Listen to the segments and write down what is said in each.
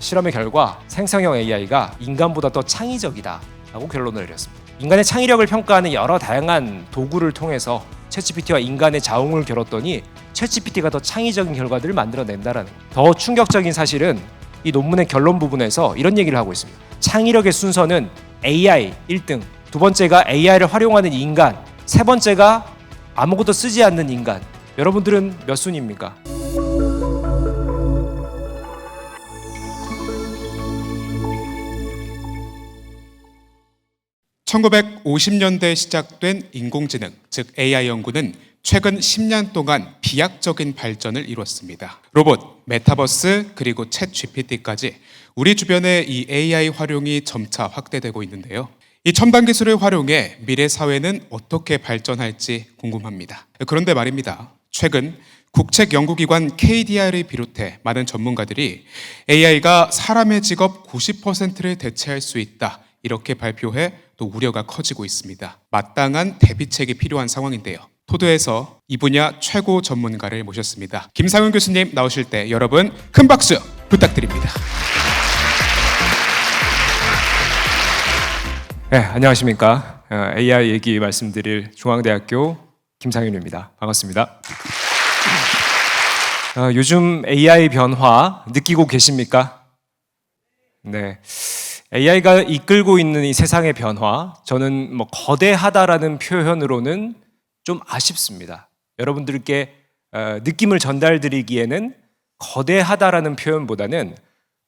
실험의 결과 생성형 AI가 인간보다 더 창의적이다 라고 결론을 내렸습니다. 인간의 창의력을 평가하는 여러 다양한 도구를 통해서 챗GPT와 인간의 자웅을 겨뤘더니 챗GPT가 더 창의적인 결과들을 만들어낸다라는 거예요. 더 충격적인 사실은 이 논문의 결론 부분에서 이런 얘기를 하고 있습니다. 창의력의 순서는 AI 1등, 두 번째가 AI를 활용하는 인간, 세 번째가 아무것도 쓰지 않는 인간. 여러분들은 몇 순위입니까? (1950년대에) 시작된 인공지능, 즉 AI 연구는 최근 10년 동안 비약적인 발전을 이뤘습니다. 로봇, 메타버스, 그리고 챗 GPT까지 우리 주변에 이 AI 활용이 점차 확대되고 있는데요. 이 첨단 기술을 활용해 미래 사회는 어떻게 발전할지 궁금합니다. 그런데 말입니다. 최근 국책연구기관 KDR을 비롯해 많은 전문가들이 AI가 사람의 직업 90%를 대체할 수 있다, 이렇게 발표해 또 우려가 커지고 있습니다. 마땅한 대비책이 필요한 상황인데요. 토드에서 이 분야 최고 전문가를 모셨습니다. 김상훈 교수님 나오실 때 여러분 큰 박수 부탁드립니다. 네, 안녕하십니까. AI 얘기 말씀드릴 중앙대학교 김상윤입니다. 반갑습니다. 요즘 AI 변화 느끼고 계십니까? 네. AI가 이끌고 있는 이 세상의 변화, 저는 거대하다라는 표현으로는 좀 아쉽습니다. 여러분들께 느낌을 전달드리기에는 거대하다라는 표현보다는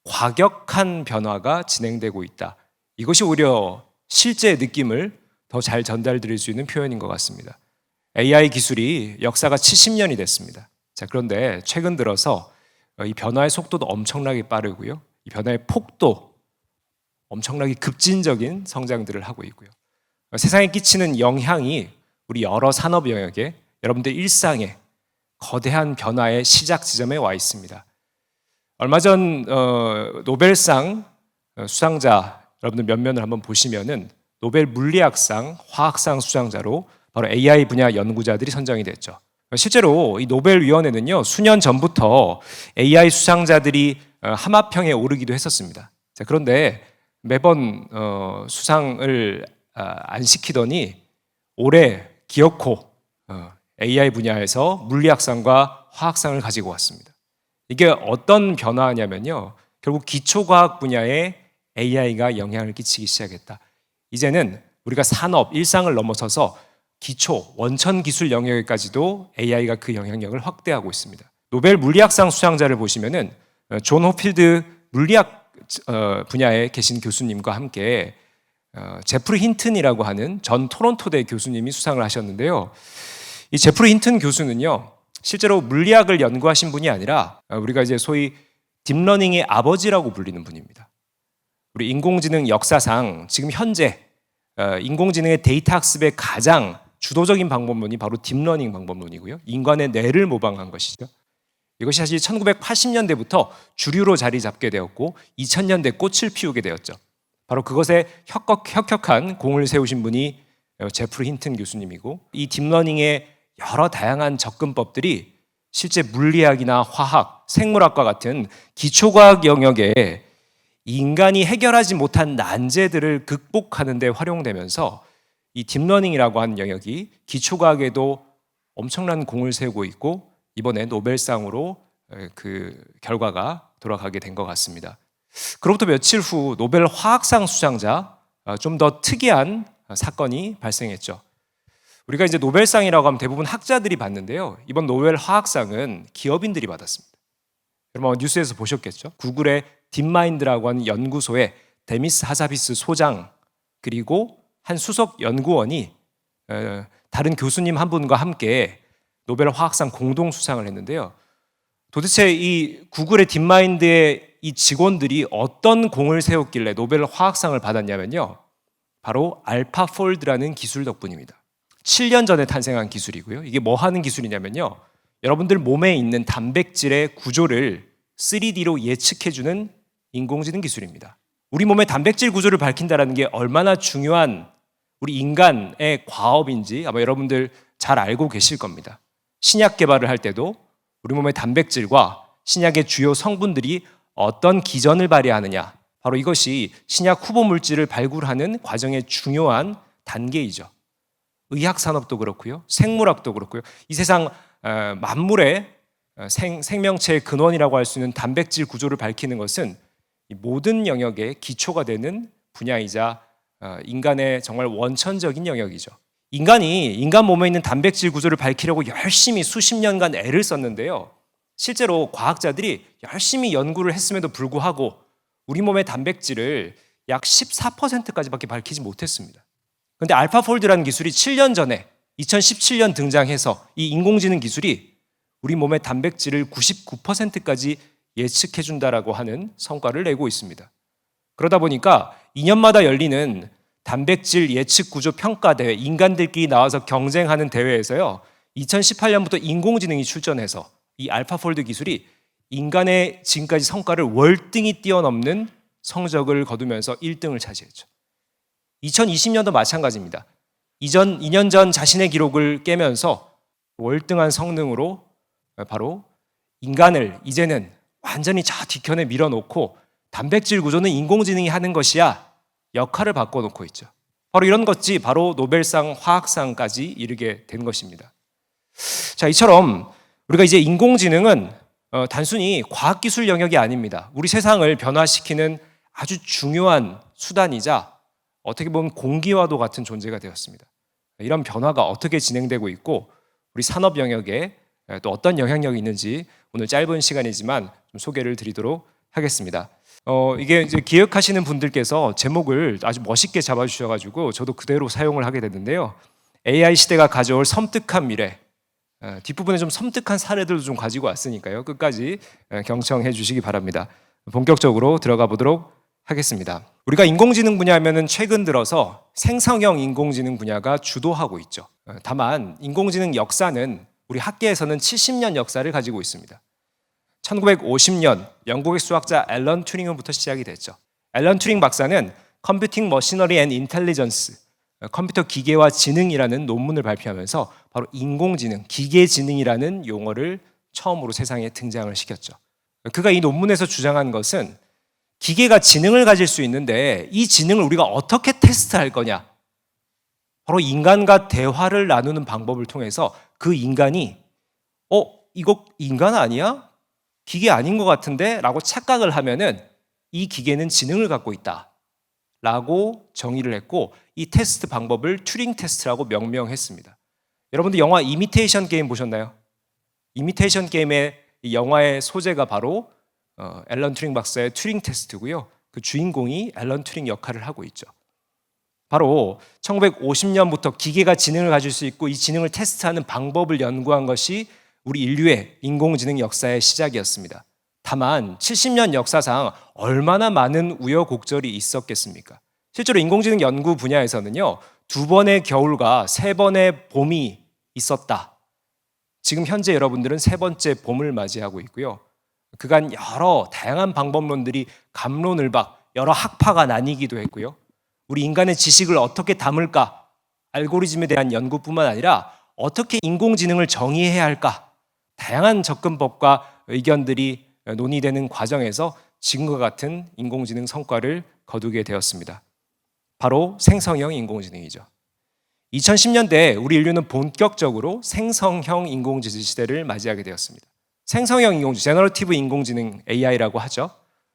과격한 변화가 진행되고 있다. 이것이 오히려 실제 느낌을 더 잘 전달드릴 수 있는 표현인 것 같습니다. AI 기술이 역사가 70년이 됐습니다. 자, 그런데 최근 들어서 이 변화의 속도도 엄청나게 빠르고요. 이 변화의 폭도 엄청나게 급진적인 성장들을 하고 있고요. 세상에 끼치는 영향이 우리 여러 산업 영역에, 여러분들 일상에 거대한 변화의 시작 지점에 와 있습니다. 얼마 전 노벨상 수상자 여러분들 면면을 한번 보시면은 노벨 물리학상, 화학상 수상자로 바로 AI 분야 연구자들이 선정이 됐죠. 실제로 이 노벨위원회는요, 수년 전부터 AI 수상자들이 하마평에 오르기도 했었습니다. 자, 그런데 매번 수상을 안 시키더니 올해 기어코 AI 분야에서 물리학상과 화학상을 가지고 왔습니다. 이게 어떤 변화냐면요, 결국 기초과학 분야에 AI가 영향을 끼치기 시작했다. 이제는 우리가 산업, 일상을 넘어서서 기초, 원천 기술 영역에까지도 AI가 그 영향력을 확대하고 있습니다. 노벨 물리학상 수상자를 보시면은 존 호필드 물리학 분야에 계신 교수님과 함께 제프리 힌튼이라고 하는 전 토론토대 교수님이 수상을 하셨는데요. 이 제프리 힌튼 교수는요, 실제로 물리학을 연구하신 분이 아니라 우리가 이제 소위 딥러닝의 아버지라고 불리는 분입니다. 우리 인공지능 역사상 지금 현재 인공지능의 데이터 학습의 가장 주도적인 방법론이 바로 딥러닝 방법론이고요. 인간의 뇌를 모방한 것이죠. 이것이 사실 1980년대부터 주류로 자리 잡게 되었고 2000년대 꽃을 피우게 되었죠. 바로 그것에 혁혁한 공을 세우신 분이 제프리 힌튼 교수님이고, 이 딥러닝의 여러 다양한 접근법들이 실제 물리학이나 화학, 생물학과 같은 기초과학 영역에 인간이 해결하지 못한 난제들을 극복하는 데 활용되면서 이 딥러닝이라고 하는 영역이 기초과학에도 엄청난 공을 세우고 있고, 이번에 노벨상으로 그 결과가 돌아가게 된 것 같습니다. 그로부터 며칠 후 노벨 화학상 수상자, 좀 더 특이한 사건이 발생했죠. 우리가 이제 노벨상이라고 하면 대부분 학자들이 받는데요, 이번 노벨 화학상은 기업인들이 받았습니다. 여러분 뉴스에서 보셨겠죠? 구글의 딥마인드라고 하는 연구소의 데미스 하사비스 소장, 그리고 한 수석 연구원이 다른 교수님 한 분과 함께 노벨 화학상 공동 수상을 했는데요. 도대체 이 구글의 딥마인드의 이 직원들이 어떤 공을 세웠길래 노벨 화학상을 받았냐면요, 바로 알파폴드라는 기술 덕분입니다. 7년 전에 탄생한 기술이고요. 이게 뭐 하는 기술이냐면요, 여러분들 몸에 있는 단백질의 구조를 3D로 예측해주는 인공지능 기술입니다. 우리 몸의 단백질 구조를 밝힌다는 게 얼마나 중요한 우리 인간의 과업인지 아마 여러분들 잘 알고 계실 겁니다. 신약 개발을 할 때도 우리 몸의 단백질과 신약의 주요 성분들이 어떤 기전을 발휘하느냐. 바로 이것이 신약 후보 물질을 발굴하는 과정의 중요한 단계이죠. 의학 산업도 그렇고요. 생물학도 그렇고요. 이 세상 만물의 생명체의 근원이라고 할 수 있는 단백질 구조를 밝히는 것은 이 모든 영역의 기초가 되는 분야이자 인간의 정말 원천적인 영역이죠. 인간이 인간 몸에 있는 단백질 구조를 밝히려고 열심히 수십 년간 애를 썼는데요. 실제로 과학자들이 열심히 연구를 했음에도 불구하고 우리 몸의 단백질을 약 14%까지밖에 밝히지 못했습니다. 그런데 알파폴드라는 기술이 7년 전에 2017년 등장해서 이 인공지능 기술이 우리 몸의 단백질을 99%까지 예측해 준다라고 하는 성과를 내고 있습니다. 그러다 보니까 2년마다 열리는 단백질 예측 구조 평가 대회, 인간들끼리 나와서 경쟁하는 대회에서요. 2018년부터 인공지능이 출전해서 이 알파폴드 기술이 인간의 지금까지 성과를 월등히 뛰어넘는 성적을 거두면서 1등을 차지했죠. 2020년도 마찬가지입니다. 2년 전 자신의 기록을 깨면서 월등한 성능으로 바로 인간을 이제는 완전히 저 뒤편에 밀어놓고 단백질 구조는 인공지능이 하는 것이야 역할을 바꿔놓고 있죠. 바로 이런 것이 바로 노벨상 화학상까지 이르게 된 것입니다. 자, 이처럼 우리가 이제 인공지능은 단순히 과학기술 영역이 아닙니다. 우리 세상을 변화시키는 아주 중요한 수단이자 어떻게 보면 공기와도 같은 존재가 되었습니다. 이런 변화가 어떻게 진행되고 있고 우리 산업 영역에 또 어떤 영향력이 있는지 오늘 짧은 시간이지만 좀 소개를 드리도록 하겠습니다. 이게 이제 기획하시는 분들께서 제목을 아주 멋있게 잡아주셔가지고 저도 그대로 사용을 하게 됐는데요. AI 시대가 가져올 섬뜩한 미래. 뒷부분에 좀 섬뜩한 사례들도 좀 가지고 왔으니까요. 끝까지 경청해 주시기 바랍니다. 본격적으로 들어가 보도록 하겠습니다. 우리가 인공지능 분야 하면은 최근 들어서 생성형 인공지능 분야가 주도하고 있죠. 다만 인공지능 역사는 우리 학계에서는 70년 역사를 가지고 있습니다. 1950년 영국의 수학자 앨런 튜링으로부터 시작이 됐죠. 앨런 튜링 박사는 Computing Machinery and Intelligence, 컴퓨터 기계와 지능이라는 논문을 발표하면서 바로 인공지능, 기계지능이라는 용어를 처음으로 세상에 등장을 시켰죠. 그가 이 논문에서 주장한 것은 기계가 지능을 가질 수 있는데 이 지능을 우리가 어떻게 테스트할 거냐? 바로 인간과 대화를 나누는 방법을 통해서 그 인간이 이거 인간 아니야? 기계 아닌 것 같은데? 라고 착각을 하면은 이 기계는 지능을 갖고 있다 라고 정의를 했고 이 테스트 방법을 튜링 테스트라고 명명했습니다. 여러분들 영화 이미테이션 게임 보셨나요? 이미테이션 게임의 이 영화의 소재가 바로 앨런 튜링 박사의 튜링 테스트고요. 그 주인공이 앨런 튜링 역할을 하고 있죠. 바로 1950년부터 기계가 지능을 가질 수 있고 이 지능을 테스트하는 방법을 연구한 것이 우리 인류의 인공지능 역사의 시작이었습니다. 다만 70년 역사상 얼마나 많은 우여곡절이 있었겠습니까? 실제로 인공지능 연구 분야에서는요. 2번의 겨울과 3번의 봄이 있었다. 지금 현재 여러분들은 3번째 봄을 맞이하고 있고요. 그간 여러 다양한 방법론들이 갑론을박 여러 학파가 나뉘기도 했고요. 우리 인간의 지식을 어떻게 담을까? 알고리즘에 대한 연구뿐만 아니라 어떻게 인공지능을 정의해야 할까? 다양한 접근법과 의견들이 논의되는 과정에서 지금과 같은 인공지능 성과를 거두게 되었습니다. 바로 생성형 인공지능이죠. 2010년대에 우리 인류는 본격적으로 생성형 인공지능 시대를 맞이하게 되었습니다. 생성형 인공지능, 제너러티브 인공지능 AI라고 하죠.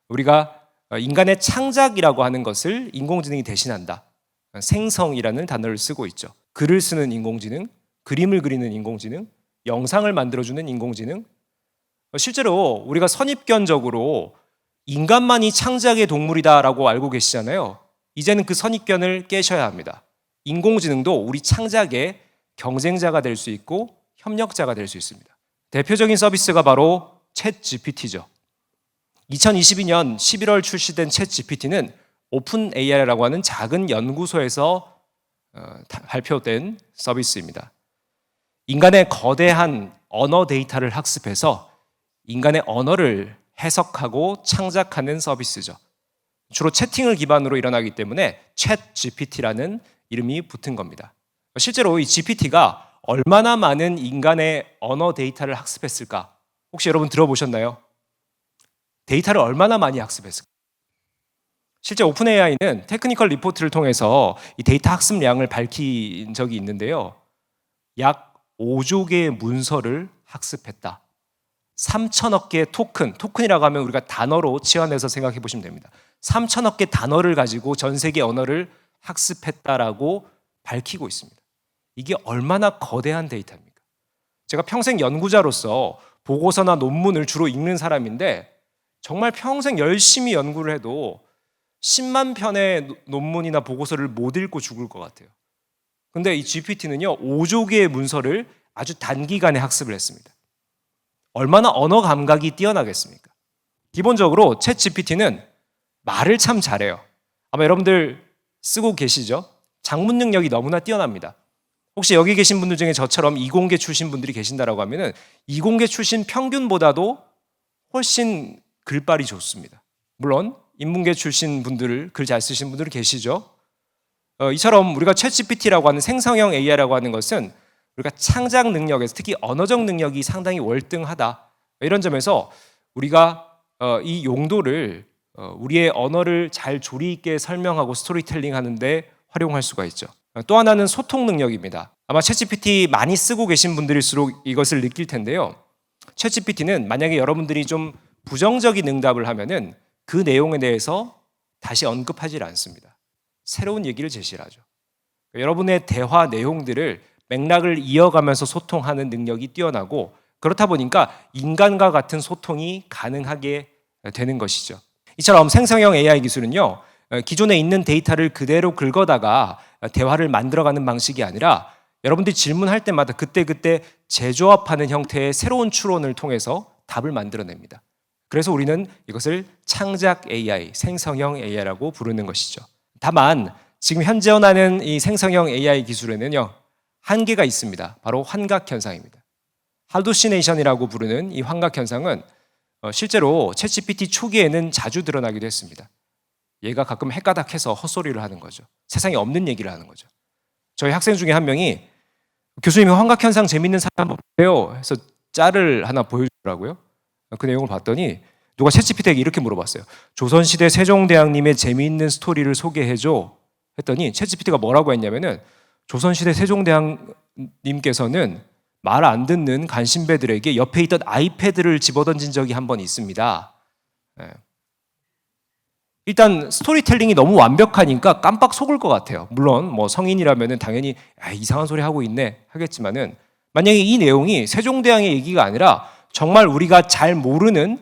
우리가 인간의 창작이라고 하는 것을 인공지능이 대신한다. 생성이라는 단어를 쓰고 있죠. 글을 쓰는 인공지능, 그림을 그리는 인공지능, 영상을 만들어주는 인공지능. 실제로 우리가 선입견적으로 인간만이 창작의 동물이다라고 알고 계시잖아요. 이제는 그 선입견을 깨셔야 합니다. 인공지능도 우리 창작의 경쟁자가 될 수 있고 협력자가 될 수 있습니다. 대표적인 서비스가 바로 챗 GPT죠. 2022년 11월 출시된 챗 GPT는 오픈 AI라고 하는 작은 연구소에서 발표된 서비스입니다. 인간의 거대한 언어 데이터를 학습해서 인간의 언어를 해석하고 창작하는 서비스죠. 주로 채팅을 기반으로 일어나기 때문에 챗 GPT라는 이름이 붙은 겁니다. 실제로 이 GPT가 얼마나 많은 인간의 언어 데이터를 학습했을까? 혹시 여러분 들어보셨나요? 데이터를 얼마나 많이 학습했을까? 실제 오픈 AI는 테크니컬 리포트를 통해서 이 데이터 학습량을 밝힌 적이 있는데요. 약 5조 개의 문서를 학습했다. 3천억 개의 토큰이라고 하면 우리가 단어로 치환해서 생각해 보시면 됩니다. 3천억 개 단어를 가지고 전 세계 언어를 학습했다라고 밝히고 있습니다. 이게 얼마나 거대한 데이터입니까? 제가 평생 연구자로서 보고서나 논문을 주로 읽는 사람인데 정말 평생 열심히 연구를 해도 10만 편의 논문이나 보고서를 못 읽고 죽을 것 같아요. 근데 이 GPT는요, 5조 개의 문서를 아주 단기간에 학습을 했습니다. 얼마나 언어 감각이 뛰어나겠습니까? 기본적으로 챗 GPT는 말을 참 잘해요. 아마 여러분들 쓰고 계시죠? 작문 능력이 너무나 뛰어납니다. 혹시 여기 계신 분들 중에 저처럼 이공계 출신 분들이 계신다라고 하면은 이공계 출신 평균보다도 훨씬 글발이 좋습니다. 물론 인문계 출신 분들, 글 잘 쓰신 분들 계시죠? 이처럼 우리가 챗 GPT라고 하는 생성형 AI라고 하는 것은 우리가 창작 능력에서 특히 언어적 능력이 상당히 월등하다. 이런 점에서 우리가 이 용도를 우리의 언어를 잘 조리 있게 설명하고 스토리텔링 하는데 활용할 수가 있죠. 또 하나는 소통 능력입니다. 아마 챗GPT 많이 쓰고 계신 분들일수록 이것을 느낄 텐데요. 챗GPT는 만약에 여러분들이 좀 부정적인 응답을 하면은 그 내용에 대해서 다시 언급하지 않습니다. 새로운 얘기를 제시를 하죠. 여러분의 대화 내용들을 맥락을 이어가면서 소통하는 능력이 뛰어나고 그렇다 보니까 인간과 같은 소통이 가능하게 되는 것이죠. 이처럼 생성형 AI 기술은요, 기존에 있는 데이터를 그대로 긁어다가 대화를 만들어가는 방식이 아니라 여러분들이 질문할 때마다 그때그때 재조합하는 형태의 새로운 추론을 통해서 답을 만들어냅니다. 그래서 우리는 이것을 창작 AI, 생성형 AI라고 부르는 것이죠. 다만 지금 현존하는 이 생성형 AI 기술에는요, 한계가 있습니다. 바로 환각현상입니다. 할루시네이션이라고 부르는 이 환각현상은 실제로 챗GPT 초기에는 자주 드러나기도 했습니다. 얘가 가끔 헷가닥해서 헛소리를 하는 거죠. 세상에 없는 얘기를 하는 거죠. 저희 학생 중에 한 명이 교수님이 환각현상 재밌는 사람 없대요 해서 짤을 하나 보여주더라고요. 그 내용을 봤더니 누가 챗GPT에게 이렇게 물어봤어요. 조선시대 세종대왕님의 재미있는 스토리를 소개해줘 했더니 챗GPT가 뭐라고 했냐면은 조선시대 세종대왕님께서는 말 안 듣는 간신배들에게 옆에 있던 아이패드를 집어던진 적이 한 번 있습니다. 일단 스토리텔링이 너무 완벽하니까 깜빡 속을 것 같아요. 물론 뭐 성인이라면은 당연히 이상한 소리 하고 있네 하겠지만은 만약에 이 내용이 세종대왕의 얘기가 아니라 정말 우리가 잘 모르는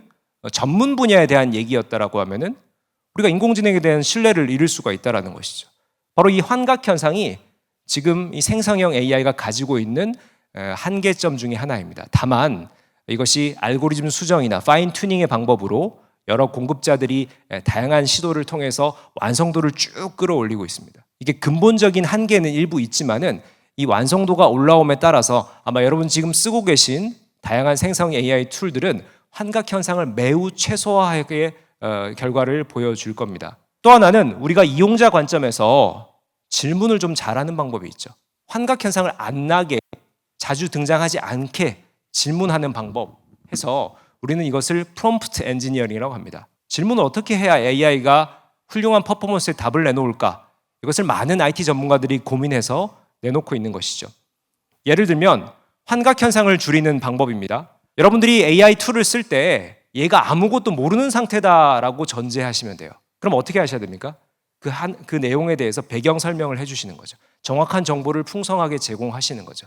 전문 분야에 대한 얘기였다라고 하면은 우리가 인공지능에 대한 신뢰를 잃을 수가 있다라는 것이죠. 바로 이 환각 현상이 지금 이 생성형 AI가 가지고 있는 한계점 중에 하나입니다. 다만 이것이 알고리즘 수정이나 파인 튜닝의 방법으로 여러 공급자들이 다양한 시도를 통해서 완성도를 쭉 끌어올리고 있습니다. 이게 근본적인 한계는 일부 있지만은 이 완성도가 올라옴에 따라서 아마 여러분 지금 쓰고 계신 다양한 생성 AI 툴들은 환각 현상을 매우 최소화하게 결과를 보여줄 겁니다. 또 하나는 우리가 이용자 관점에서 질문을 좀 잘하는 방법이 있죠. 환각 현상을 안 나게 자주 등장하지 않게 질문하는 방법 해서 우리는 이것을 프롬프트 엔지니어링이라고 합니다. 질문을 어떻게 해야 AI가 훌륭한 퍼포먼스의 답을 내놓을까? 이것을 많은 IT 전문가들이 고민해서 내놓고 있는 것이죠. 예를 들면 환각 현상을 줄이는 방법입니다. 여러분들이 AI 툴을 쓸 때 얘가 아무것도 모르는 상태다라고 전제하시면 돼요. 그럼 어떻게 하셔야 됩니까? 그 내용에 대해서 배경 설명을 해주시는 거죠. 정확한 정보를 풍성하게 제공하시는 거죠.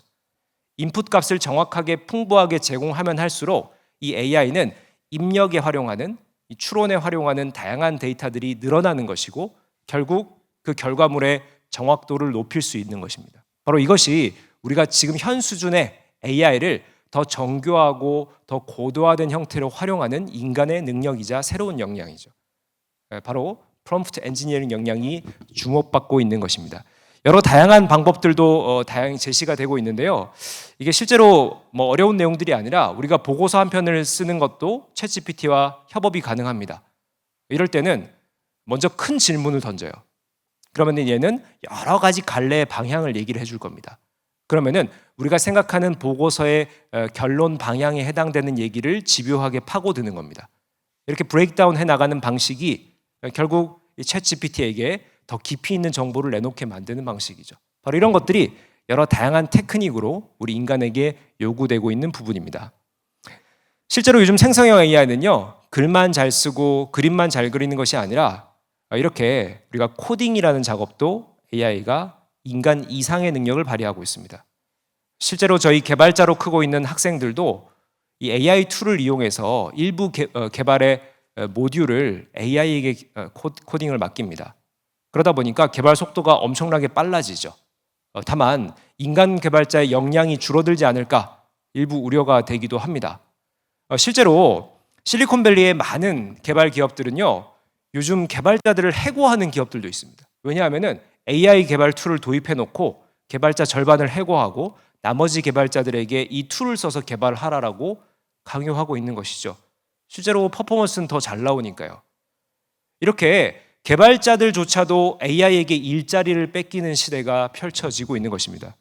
인풋 값을 정확하게 풍부하게 제공하면 할수록 이 AI는 입력에 활용하는, 이 추론에 활용하는 다양한 데이터들이 늘어나는 것이고 결국 그 결과물의 정확도를 높일 수 있는 것입니다. 바로 이것이 우리가 지금 현 수준의 AI를 더 정교하고 더 고도화된 형태로 활용하는 인간의 능력이자 새로운 역량이죠. 바로 프롬프트 엔지니어링 역량이 주목받고 있는 것입니다. 여러 다양한 방법들도 다양히 제시가 되고 있는데요. 이게 실제로 뭐 어려운 내용들이 아니라 우리가 보고서 한 편을 쓰는 것도 챗GPT와 협업이 가능합니다. 이럴 때는 먼저 큰 질문을 던져요. 그러면 얘는 여러 가지 갈래의 방향을 얘기를 해줄 겁니다. 그러면은 우리가 생각하는 보고서의 결론 방향에 해당되는 얘기를 집요하게 파고드는 겁니다. 이렇게 브레이크다운 해 나가는 방식이 결국 이 챗GPT에게 더 깊이 있는 정보를 내놓게 만드는 방식이죠. 바로 이런 것들이 여러 다양한 테크닉으로 우리 인간에게 요구되고 있는 부분입니다. 실제로 요즘 생성형 AI는요, 글만 잘 쓰고 그림만 잘 그리는 것이 아니라 이렇게 우리가 코딩이라는 작업도 AI가 인간 이상의 능력을 발휘하고 있습니다. 실제로 저희 개발자로 크고 있는 학생들도 이 AI 툴을 이용해서 일부 개발의 모듈을 AI에게 코딩을 맡깁니다. 그러다 보니까 개발 속도가 엄청나게 빨라지죠. 다만 인간 개발자의 역량이 줄어들지 않을까 일부 우려가 되기도 합니다. 실제로 실리콘밸리의 많은 개발 기업들은요, 요즘 개발자들을 해고하는 기업들도 있습니다. 왜냐하면 AI 개발 툴을 도입해 놓고 개발자 절반을 해고하고 나머지 개발자들에게 이 툴을 써서 개발하라라고 강요하고 있는 것이죠. 실제로 퍼포먼스는 더 잘 나오니까요. 이렇게 개발자들조차도 AI에게 일자리를 뺏기는 시대가 펼쳐지고 있는 것입니다.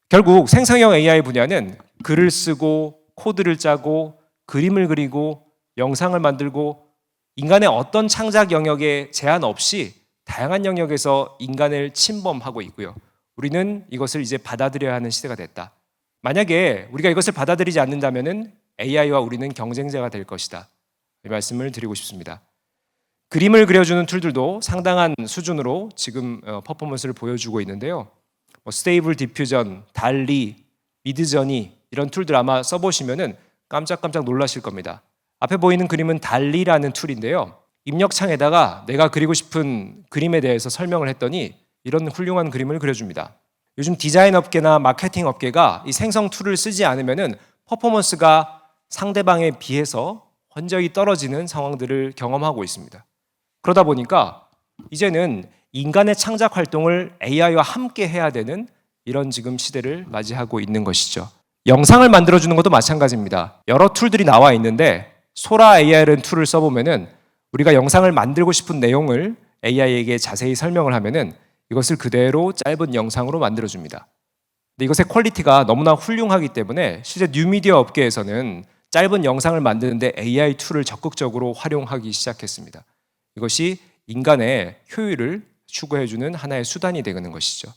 결국 생성형 AI 분야는 글을 쓰고 코드를 짜고 그림을 그리고 영상을 만들고 인간의 어떤 창작 영역에 제한 없이 다양한 영역에서 인간을 침범하고 있고요. 우리는 이것을 이제 받아들여야 하는 시대가 됐다. 만약에 우리가 이것을 받아들이지 않는다면 AI와 우리는 경쟁자가 될 것이다. 이 말씀을 드리고 싶습니다. 그림을 그려주는 툴들도 상당한 수준으로 지금 퍼포먼스를 보여주고 있는데요. 스테이블 디퓨전, 달리, 미드저니 이런 툴들 아마 써보시면 깜짝깜짝 놀라실 겁니다. 앞에 보이는 그림은 달리라는 툴인데요. 입력창에다가 내가 그리고 싶은 그림에 대해서 설명을 했더니 이런 훌륭한 그림을 그려줍니다. 요즘 디자인 업계나 마케팅 업계가 이 생성 툴을 쓰지 않으면 퍼포먼스가 상대방에 비해서 현저히 떨어지는 상황들을 경험하고 있습니다. 그러다 보니까 이제는 인간의 창작 활동을 AI와 함께 해야 되는 이런 지금 시대를 맞이하고 있는 것이죠. 영상을 만들어주는 것도 마찬가지입니다. 여러 툴들이 나와 있는데 소라 AI라는 툴을 써보면은 우리가 영상을 만들고 싶은 내용을 AI에게 자세히 설명을 하면은 이것을 그대로 짧은 영상으로 만들어줍니다. 근데 이것의 퀄리티가 너무나 훌륭하기 때문에 실제 뉴미디어 업계에서는 짧은 영상을 만드는데 AI 툴을 적극적으로 활용하기 시작했습니다. 이것이 인간의 효율을 추구해주는 하나의 수단이 되는 것이죠.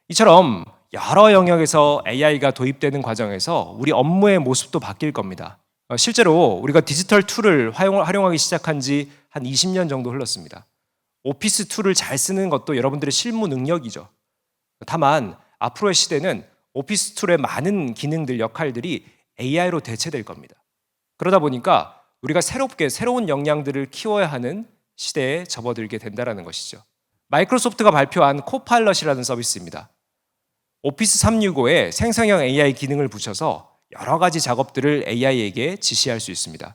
이처럼 여러 영역에서 AI가 도입되는 과정에서 우리 업무의 모습도 바뀔 겁니다. 실제로 우리가 디지털 툴을 활용하기 시작한 지 한 20년 정도 흘렀습니다. 오피스 툴을 잘 쓰는 것도 여러분들의 실무 능력이죠. 다만 앞으로의 시대는 오피스 툴의 많은 기능들, 역할들이 AI로 대체될 겁니다. 그러다 보니까 우리가 새로운 역량들을 키워야 하는 시대에 접어들게 된다는 것이죠. 마이크로소프트가 발표한 코파일럿이라는 서비스입니다. 오피스 365에 생성형 AI 기능을 붙여서 여러 가지 작업들을 AI에게 지시할 수 있습니다.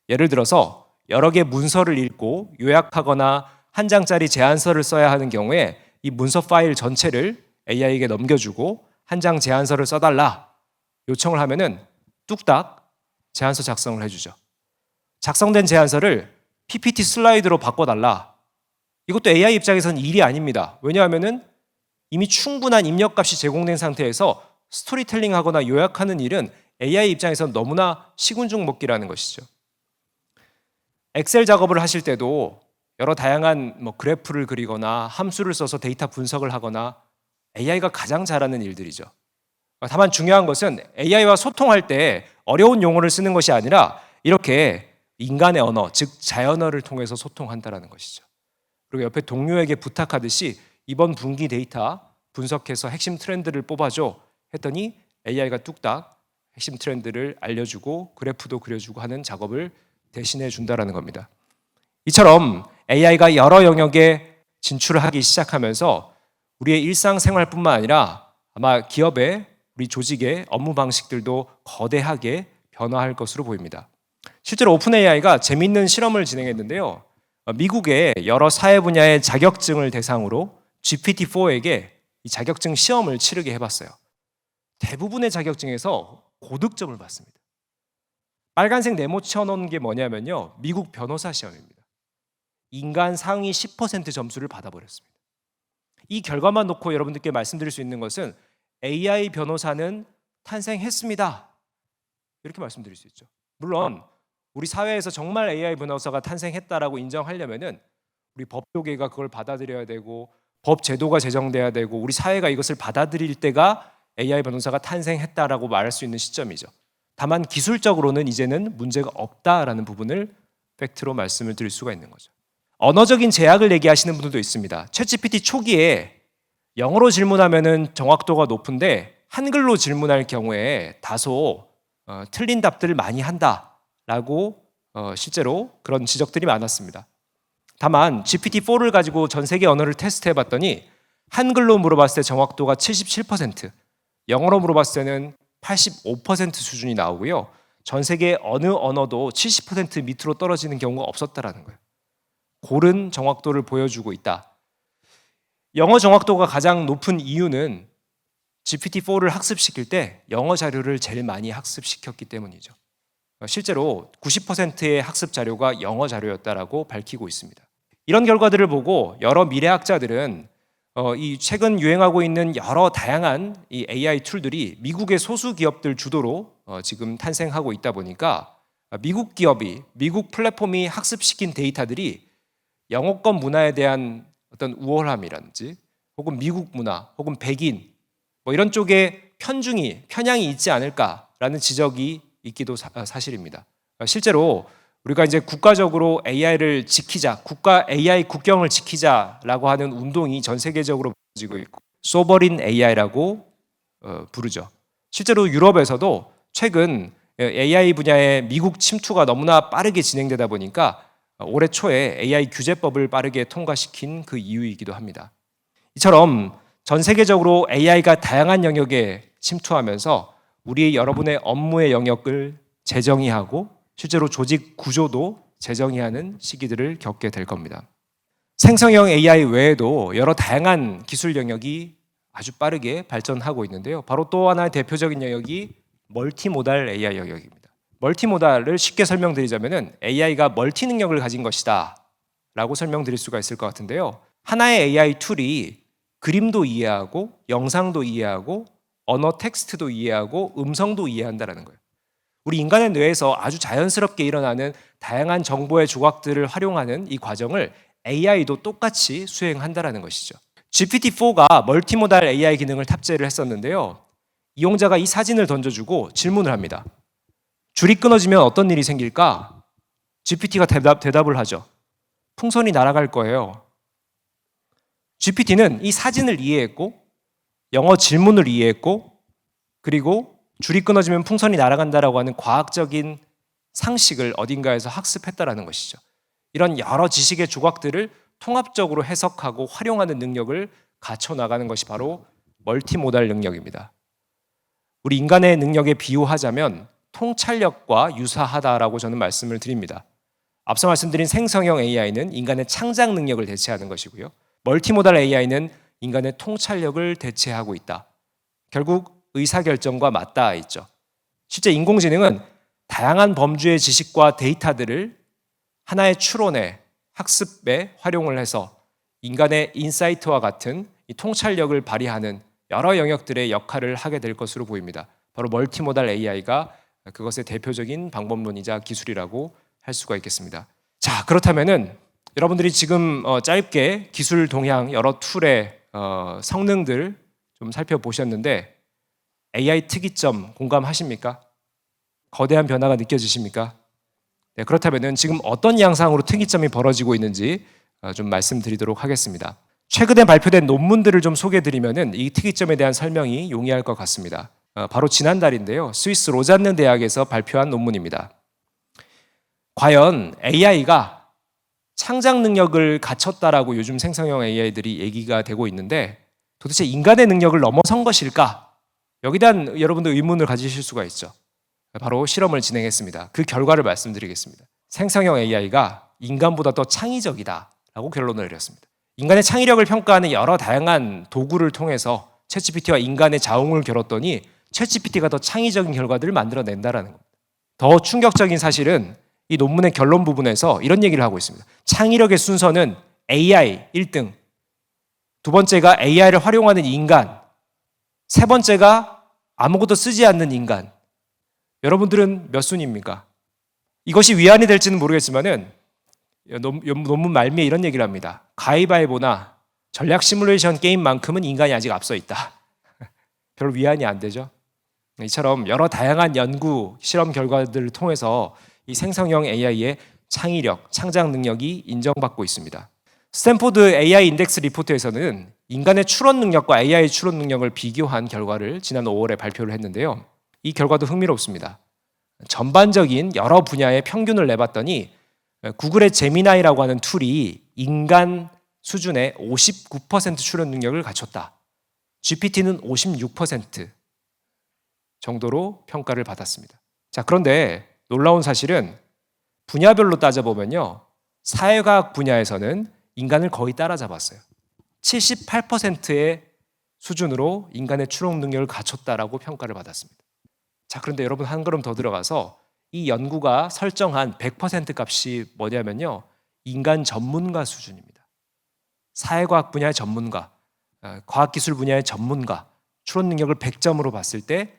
예를 들어서 여러 개 문서를 읽고 요약하거나 한 장짜리 제안서를 써야 하는 경우에 이 문서 파일 전체를 AI에게 넘겨주고 한 장 제안서를 써달라 요청을 하면은 뚝딱 제안서 작성을 해주죠. 작성된 제안서를 PPT 슬라이드로 바꿔달라. 이것도 AI 입장에서는 일이 아닙니다. 왜냐하면은 이미 충분한 입력값이 제공된 상태에서 스토리텔링하거나 요약하는 일은 AI 입장에서는 너무나 시군중 먹기라는 것이죠. 엑셀 작업을 하실 때도 여러 다양한 그래프를 그리거나 함수를 써서 데이터 분석을 하거나 AI가 가장 잘하는 일들이죠. 다만 중요한 것은 AI와 소통할 때 어려운 용어를 쓰는 것이 아니라 이렇게 인간의 언어, 즉 자연어를 통해서 소통한다는 것이죠. 그리고 옆에 동료에게 부탁하듯이 이번 분기 데이터 분석해서 핵심 트렌드를 뽑아줘 했더니 AI가 뚝딱 핵심 트렌드를 알려주고 그래프도 그려주고 하는 작업을 대신해 준다는 겁니다. 이처럼 AI가 여러 영역에 진출을 하기 시작하면서 우리의 일상생활뿐만 아니라 아마 기업의 우리 조직의 업무 방식들도 거대하게 변화할 것으로 보입니다. 실제로 오픈 AI가 재미있는 실험을 진행했는데요. 미국의 여러 사회 분야의 자격증을 대상으로 GPT-4에게 이 자격증 시험을 치르게 해봤어요. 대부분의 자격증에서 고득점을 받습니다. 빨간색 네모 쳐놓은 게 뭐냐면요, 미국 변호사 시험입니다. 인간 상위 10% 점수를 받아버렸습니다. 이 결과만 놓고 여러분들께 말씀드릴 수 있는 것은 AI 변호사는 탄생했습니다. 이렇게 말씀드릴 수 있죠. 물론 우리 사회에서 정말 AI 변호사가 탄생했다라고 인정하려면은 우리 법조계가 그걸 받아들여야 되고 법 제도가 제정돼야 되고 우리 사회가 이것을 받아들일 때가 AI 변호사가 탄생했다라고 말할 수 있는 시점이죠. 다만 기술적으로는 이제는 문제가 없다라는 부분을 팩트로 말씀을 드릴 수가 있는 거죠. 언어적인 제약을 얘기하시는 분들도 있습니다. 챗GPT 초기에 영어로 질문하면은 정확도가 높은데 한글로 질문할 경우에 다소 틀린 답들을 많이 한다라고 실제로 그런 지적들이 많았습니다. 다만 GPT-4를 가지고 전 세계 언어를 테스트해봤더니 한글로 물어봤을 때 정확도가 77%, 영어로 물어봤을 때는 85% 수준이 나오고요. 전 세계 어느 언어도 70% 밑으로 떨어지는 경우가 없었다라는 거예요. 고른 정확도를 보여주고 있다. 영어 정확도가 가장 높은 이유는 GPT-4를 학습시킬 때 영어 자료를 제일 많이 학습시켰기 때문이죠. 실제로 90%의 학습 자료가 영어 자료였다라고 밝히고 있습니다. 이런 결과들을 보고 여러 미래학자들은 이 최근 유행하고 있는 여러 다양한 이 AI 툴들이 미국의 소수 기업들 주도로 지금 탄생하고 있다 보니까 미국 기업이 미국 플랫폼이 학습시킨 데이터들이 영어권 문화에 대한 어떤 우월함이라든지 혹은 미국 문화 혹은 백인 뭐 이런 쪽에 편향이 있지 않을까라는 지적이 있기도 사실입니다. 실제로 우리가 이제 국가적으로 AI를 지키자, 국가 AI 국경을 지키자라고 하는 운동이 전 세계적으로 벌어지고 있고, 소버린 AI라고 부르죠. 실제로 유럽에서도 최근 AI 분야의 미국 침투가 너무나 빠르게 진행되다 보니까 올해 초에 AI 규제법을 빠르게 통과시킨 그 이유이기도 합니다. 이처럼 전 세계적으로 AI가 다양한 영역에 침투하면서 우리 여러분의 업무의 영역을 재정의하고 실제로 조직 구조도 재정의하는 시기들을 겪게 될 겁니다. 생성형 AI 외에도 여러 다양한 기술 영역이 아주 빠르게 발전하고 있는데요. 바로 또 하나의 대표적인 영역이 멀티모달 AI 영역입니다. 멀티모달을 쉽게 설명드리자면은 AI가 멀티 능력을 가진 것이다 라고 설명드릴 수가 있을 것 같은데요. 하나의 AI 툴이 그림도 이해하고 영상도 이해하고 언어 텍스트도 이해하고 음성도 이해한다는 거예요. 우리 인간의 뇌에서 아주 자연스럽게 일어나는 다양한 정보의 조각들을 활용하는 이 과정을 AI도 똑같이 수행한다는 것이죠. GPT-4가 멀티모달 AI 기능을 탑재를 했었는데요. 이용자가 이 사진을 던져주고 질문을 합니다. 줄이 끊어지면 어떤 일이 생길까? GPT가 대답을 하죠. 풍선이 날아갈 거예요. GPT는 이 사진을 이해했고 영어 질문을 이해했고 그리고 줄이 끊어지면 풍선이 날아간다라고 하는 과학적인 상식을 어딘가에서 학습했다라는 것이죠. 이런 여러 지식의 조각들을 통합적으로 해석하고 활용하는 능력을 갖춰 나가는 것이 바로 멀티모달 능력입니다. 우리 인간의 능력에 비유하자면 통찰력과 유사하다라고 저는 말씀을 드립니다. 앞서 말씀드린 생성형 AI는 인간의 창작 능력을 대체하는 것이고요. 멀티모달 AI는 인간의 통찰력을 대체하고 있다. 결국 의사결정과 맞닿아 있죠. 실제 인공지능은 다양한 범주의 지식과 데이터들을 하나의 추론에 학습에 활용을 해서 인간의 인사이트와 같은 이 통찰력을 발휘하는 여러 영역들의 역할을 하게 될 것으로 보입니다. 바로 멀티모달 AI가 그것의 대표적인 방법론이자 기술이라고 할 수가 있겠습니다. 자, 그렇다면은 여러분들이 지금 짧게 기술 동향 여러 툴의 성능들 좀 살펴보셨는데 AI 특이점 공감하십니까? 거대한 변화가 느껴지십니까? 네, 그렇다면은 지금 어떤 양상으로 특이점이 벌어지고 있는지 좀 말씀드리도록 하겠습니다. 최근에 발표된 논문들을 좀 소개해드리면은 이 특이점에 대한 설명이 용이할 것 같습니다. 바로 지난달인데요. 스위스 로잔느 대학에서 발표한 논문입니다. 과연 AI가 창작 능력을 갖췄다라고 요즘 생성형 AI들이 얘기가 되고 있는데 도대체 인간의 능력을 넘어선 것일까? 여기에 대한 여러분들 의문을 가지실 수가 있죠. 바로 실험을 진행했습니다. 그 결과를 말씀드리겠습니다. 생성형 AI가 인간보다 더 창의적이다라고 결론을 내렸습니다. 인간의 창의력을 평가하는 여러 다양한 도구를 통해서 챗GPT와 인간의 자웅을 겨뤘더니 챗GPT가 더 창의적인 결과들을 만들어낸다라는 겁니다. 더 충격적인 사실은 이 논문의 결론 부분에서 이런 얘기를 하고 있습니다. 창의력의 순서는 AI 1등, 두 번째가 AI를 활용하는 인간, 세 번째가 아무것도 쓰지 않는 인간. 여러분들은 몇 순위입니까? 이것이 위안이 될지는 모르겠지만은 논문 말미에 이런 얘기를 합니다. 가위바위보나 전략 시뮬레이션 게임만큼은 인간이 아직 앞서 있다. 별 위안이 안 되죠. 이처럼 여러 다양한 연구 실험 결과들을 통해서 이 생성형 AI의 창의력, 창작 능력이 인정받고 있습니다. 스탠포드 AI 인덱스 리포트에서는 인간의 추론 능력과 AI 추론 능력을 비교한 결과를 지난 5월에 발표를 했는데요. 이 결과도 흥미롭습니다. 전반적인 여러 분야의 평균을 내봤더니 구글의 제미나이라고 하는 툴이 인간 수준의 59% 추론 능력을 갖췄다. GPT는 56% 정도로 평가를 받았습니다. 자, 그런데 놀라운 사실은 분야별로 따져보면요. 사회과학 분야에서는 인간을 거의 따라잡았어요. 78%의 수준으로 인간의 추론 능력을 갖췄다라고 평가를 받았습니다. 자, 그런데 여러분 한 걸음 더 들어가서 이 연구가 설정한 100% 값이 뭐냐면요. 인간 전문가 수준입니다. 사회과학 분야의 전문가, 과학기술 분야의 전문가, 추론 능력을 100점으로 봤을 때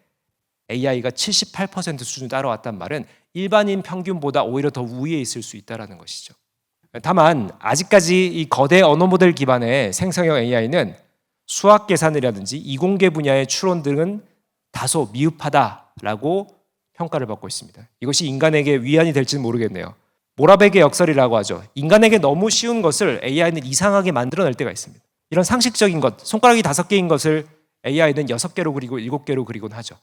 AI가 78% 수준을 따라왔단 말은 일반인 평균보다 오히려 더 우위에 있을 수 있다는 것이죠. 다만 아직까지 이 거대 언어 모델 기반의 생성형 AI는 수학 계산이라든지 이공계 분야의 추론 등은 다소 미흡하다라고 평가를 받고 있습니다. 이것이 인간에게 위안이 될지는 모르겠네요. 모라백의 역설이라고 하죠. 인간에게 너무 쉬운 것을 AI는 이상하게 만들어낼 때가 있습니다. 이런 상식적인 것, 손가락이 5개인 것을 AI는 6개로 그리고 7개로 그리곤 하죠.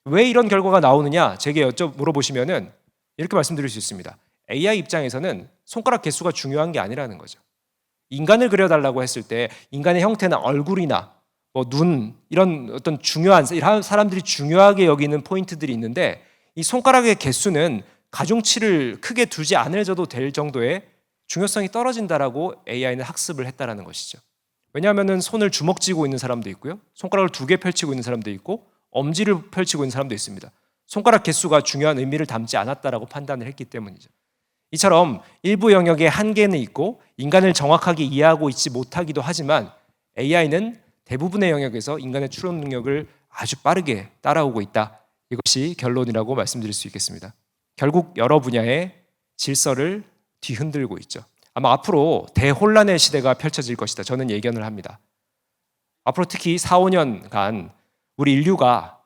왜 이런 결과가 나오느냐 제게 물어보시면은 이렇게 말씀드릴 수 있습니다. AI 입장에서는 손가락 개수가 중요한 게 아니라는 거죠. 인간을 그려달라고 했을 때 인간의 형태나 얼굴이나 눈 이런 어떤 중요한 사람들이 중요하게 여기는 포인트들이 있는데 이 손가락의 개수는 가중치를 크게 두지 않아도 될 정도의 중요성이 떨어진다라고 AI는 학습을 했다라는 것이죠. 왜냐하면은 손을 주먹 쥐고 있는 사람도 있고요, 손가락을 2개 펼치고 있는 사람도 있고 엄지를 펼치고 있는 사람도 있습니다. 손가락 개수가 중요한 의미를 담지 않았다라고 판단을 했기 때문이죠. 이처럼 일부 영역에 한계는 있고 인간을 정확하게 이해하고 있지 못하기도 하지만 AI는 대부분의 영역에서 인간의 추론 능력을 아주 빠르게 따라오고 있다. 이것이 결론이라고 말씀드릴 수 있겠습니다. 결국 여러 분야의 질서를 뒤흔들고 있죠. 아마 앞으로 대혼란의 시대가 펼쳐질 것이다. 저는 예견을 합니다. 앞으로 특히 4, 5년간 우리 인류가